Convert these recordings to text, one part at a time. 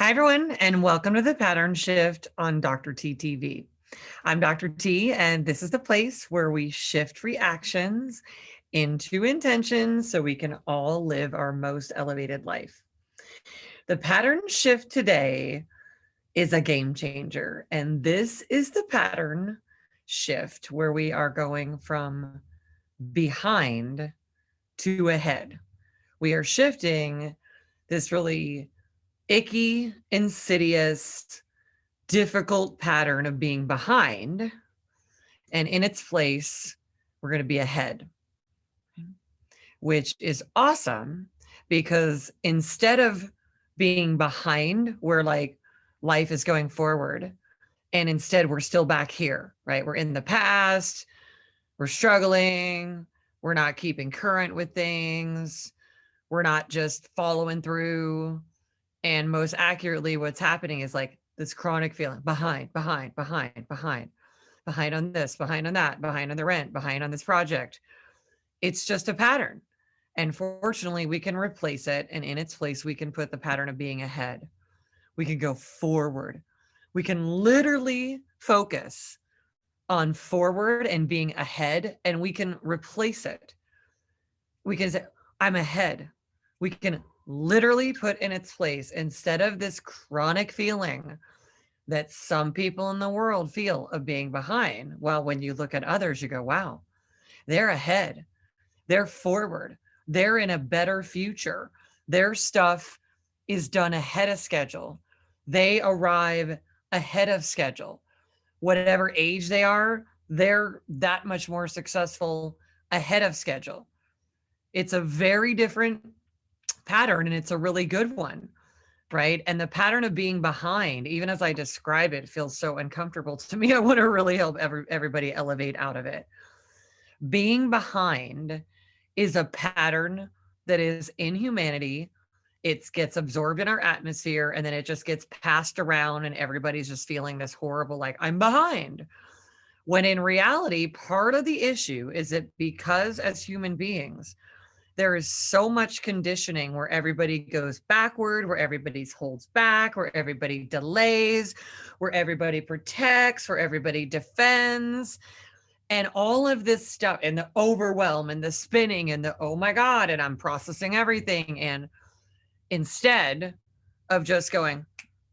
Hi, everyone, and welcome to the Pattern Shift on Dr. T TV. I'm Dr. T, and this is the place where we shift reactions into intentions so we can all live our most elevated life. The pattern shift today is a game changer, and this is the pattern shift where we are going from behind to ahead. We are shifting this really icky, insidious, difficult pattern of being behind, and in its place, we're going to be ahead, which is awesome because instead of being behind, where like life is going forward, and instead we're still back here, right? We're in the past, we're struggling, we're not keeping current with things, we're not just following through. And most accurately, what's happening is like this chronic feeling behind on this, behind on that, behind on the rent, behind on this project. It's just a pattern. And fortunately, we can replace it. And in its place, we can put the pattern of being ahead. We can go forward. We can literally focus on forward and being ahead, and we can replace it. We can say, I'm ahead. We can literally put in its place, instead of this chronic feeling that some people in the world feel of being behind. Well, when you look at others, you go, wow, they're ahead. They're forward. They're in a better future. Their stuff is done ahead of schedule. They arrive ahead of schedule. Whatever age they are, they're that much more successful ahead of schedule. It's a very different pattern, and it's a really good one, right? And the pattern of being behind, even as I describe it, feels so uncomfortable to me. I want to really help everybody elevate out of it. Being behind is a pattern that is in humanity. It gets absorbed in our atmosphere, and then it just gets passed around, and everybody's just feeling this horrible, like, I'm behind. When in reality, part of the issue is that because as human beings, there is so much conditioning where everybody goes backward, where everybody holds back, where everybody delays, where everybody protects, where everybody defends. And all of this stuff, and the overwhelm and the spinning and the, oh my God, and I'm processing everything. And instead of just going,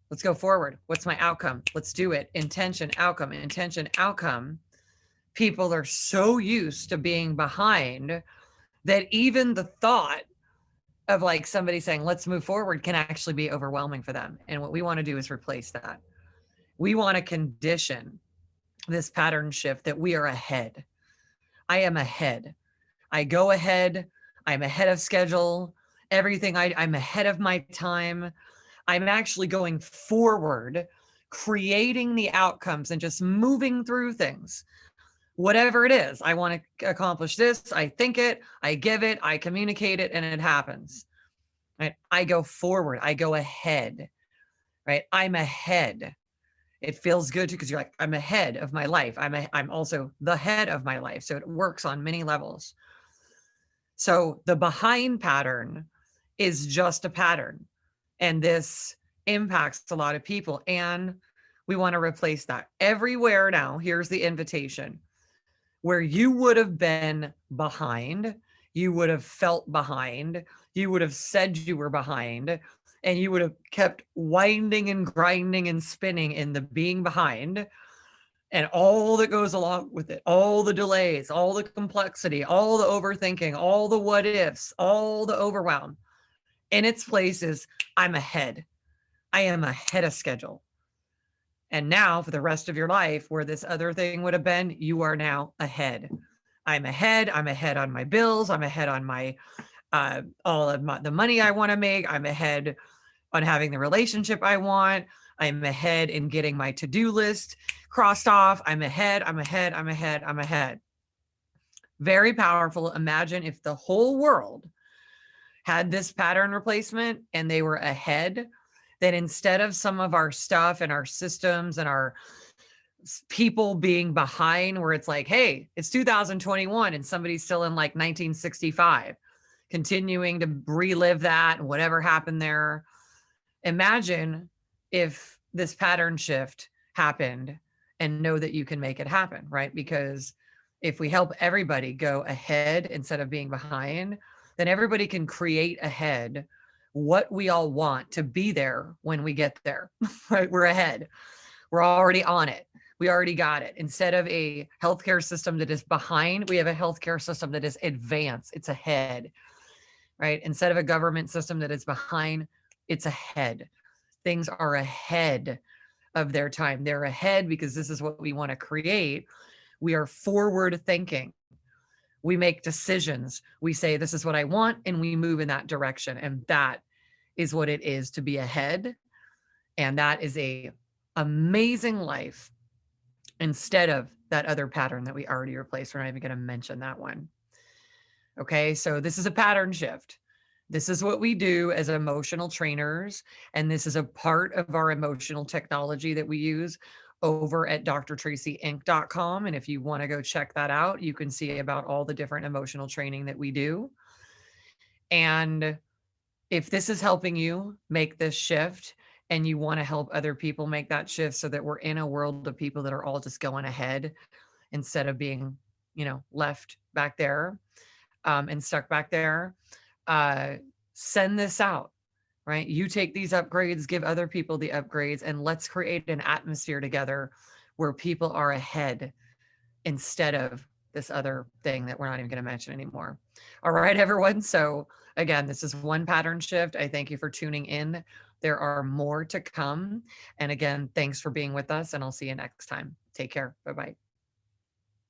let's go forward. What's my outcome? Let's do it. Intention, outcome. People are so used to being behind that even the thought of like somebody saying, let's move forward, can actually be overwhelming for them. And what we want to do is replace that. We want to condition this pattern shift that we are ahead. I am ahead. I go ahead. I'm ahead of schedule. Everything, I'm ahead of my time. I'm actually going forward, creating the outcomes and just moving through things. Whatever it is, I want to accomplish this. I think it, I give it, I communicate it, and it happens. Right? I go forward. I go ahead. Right? I'm ahead. It feels good too because you're like, I'm ahead of my life. I'm also the head of my life. So it works on many levels. So the behind pattern is just a pattern, and this impacts a lot of people. And we want to replace that everywhere now. Here's the invitation. Where you would have been behind, you would have felt behind, you would have said you were behind, and you would have kept winding and grinding and spinning in the being behind and all that goes along with it, all the delays, all the complexity, all the overthinking, all the what ifs, all the overwhelm. In its place is, I'm ahead. I am ahead of schedule. And now for the rest of your life, where this other thing would have been, you are now ahead. I'm ahead. I'm ahead on my bills. I'm ahead on my all of the money I want to make. I'm ahead on having the relationship I want. I'm ahead in getting my to-do list crossed off. I'm ahead. I'm ahead. I'm ahead. I'm ahead. Very powerful. Imagine if the whole world had this pattern replacement and they were ahead, that instead of some of our stuff and our systems and our people being behind, where it's like, hey, it's 2021 and somebody's still in like 1965, continuing to relive that and whatever happened there. Imagine if this pattern shift happened, and know that you can make it happen, right? Because if we help everybody go ahead instead of being behind, then everybody can create ahead what we all want to be there when we get there, right? We're ahead. We're already on it. We already got it. Instead of a healthcare system that is behind, we have a healthcare system that is advanced. It's ahead, right? Instead of a government system that is behind, it's ahead. Things are ahead of their time. They're ahead because this is what we want to create. We are forward thinking. We make decisions. We say, this is what I want, and we move in that direction. And that is what it is to be ahead. And that is a amazing life instead of that other pattern that we already replaced. We're not even going to mention that one. Okay, so this is a pattern shift. This is what we do as emotional trainers, and this is a part of our emotional technology that we use over at drtracyinc.com. And if you want to go check that out, you can see about all the different emotional training that we do. And if this is helping you make this shift and you want to help other people make that shift so that we're in a world of people that are all just going ahead instead of being, left back there and stuck back there, send this out, right? You take these upgrades, give other people the upgrades, and let's create an atmosphere together where people are ahead instead of this other thing that we're not even going to mention anymore. All right, everyone. So again, this is one pattern shift. I thank you for tuning in. There are more to come. And again, thanks for being with us, and I'll see you next time. Take care. Bye-bye.